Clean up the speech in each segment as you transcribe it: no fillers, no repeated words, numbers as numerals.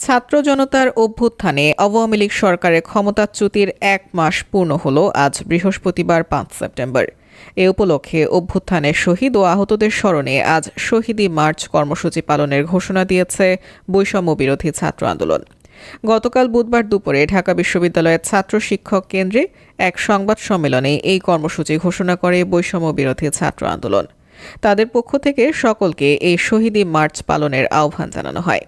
ছাত্র জনতার অভ্যুত্থানে আওয়ামী লীগ সরকারের ক্ষমতাচ্যুতির ১ মাস পূর্ণ হল আজ বৃহস্পতিবার ৫ সেপ্টেম্বর। এ উপলক্ষে অভ্যুত্থানের শহীদ ও আহতদের স্মরণে আজ শহীদী মার্চ কর্মসূচি পালনের ঘোষণা দিয়েছে বৈষম্য বিরোধী ছাত্র আন্দোলন। গতকাল বুধবার দুপুরে ঢাকা বিশ্ববিদ্যালয়ের ছাত্র শিক্ষক কেন্দ্রে এক সংবাদ সম্মেলনে এই কর্মসূচি ঘোষণা করে বৈষম্য বিরোধী ছাত্র আন্দোলন। তাদের পক্ষ থেকে সকলকে এই শহীদী মার্চ পালনের আহ্বান জানানো হয়।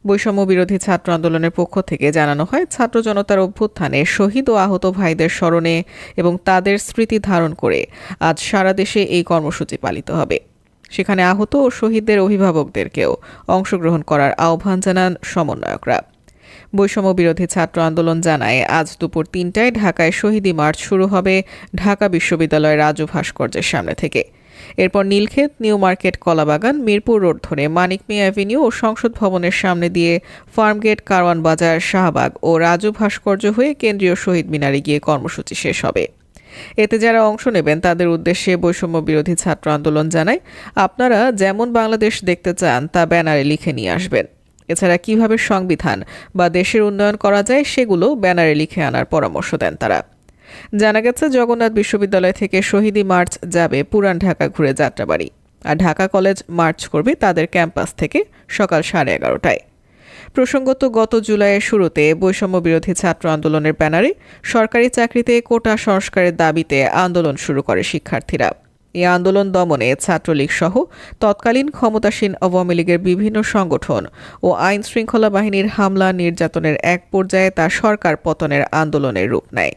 বৈষম্য বিরোধী ছাত্র আন্দোলনের পক্ষ থেকে জানানো হয়, ছাত্র জনতার অভ্যুত্থানে শহীদ ও আহত ভাইদের স্মরণে এবং তাদের স্মৃতি ধারণ করে আজ সারা দেশে এই কর্মসূচি পালিত হবে। সেখানে আহত ও শহীদদের অভিভাবকদেরকেও অংশগ্রহণ করার আহ্বান জানান সমন্বয়করা। বৈষম্য বিরোধী ছাত্র আন্দোলন জানায়, আজ দুপুর ৩টায় ঢাকায় শহীদী মার্চ শুরু হবে ঢাকা বিশ্ববিদ্যালয়ের রাজু ভাস্কর্যের সামনে থেকে। এরপর নীলক্ষেত, নিউ মার্কেট, কলাবাগান, মিরপুর রোড ধরে মানিক মিয়া অ্যাভিনিউ ও সংসদ ভবনের সামনে দিয়ে ফার্মগেট, কারওয়ান বাজার, শাহবাগ ও রাজু ভাস্কর্য হয়ে কেন্দ্রীয় শহীদ মিনারে গিয়ে কর্মসূচি শেষ হবে। এতে যারা অংশ নেবেন তাদের উদ্দেশ্যে বৈষম্য বিরোধী ছাত্র আন্দোলন জানায়, আপনারা যেমন বাংলাদেশ দেখতে চান তা ব্যানারে লিখে নিয়ে আসবেন। এছাড়া কিভাবে সংবিধান বা দেশের উন্নয়ন করা যায় সেগুলো ব্যানারে লিখে আনার পরামর্শ দেন তারা। জানা গেছে, জগন্নাথ বিশ্ববিদ্যালয় থেকে শহীদী মার্চ যাবে পুরান ঢাকা ঘুরে যাত্রাবাড়ি, আর ঢাকা কলেজ মার্চ করবে তাদের ক্যাম্পাস থেকে সকাল 11:30টায়। প্রসঙ্গত, গত জুলাইয়ের শুরুতে বৈষম্য বিরোধী ছাত্র আন্দোলনের ব্যানারে সরকারি চাকরিতে কোটা সংস্কারের দাবিতে আন্দোলন শুরু করে শিক্ষার্থীরা। এই আন্দোলন দমনে ছাত্রলীগ সহ তৎকালীন ক্ষমতাসীন আওয়ামী লীগের বিভিন্ন সংগঠন ও আইন শৃঙ্খলা বাহিনীর হামলা নির্যাতনের এক পর্যায়ে তা সরকার পতনের আন্দোলনের রূপ নেয়।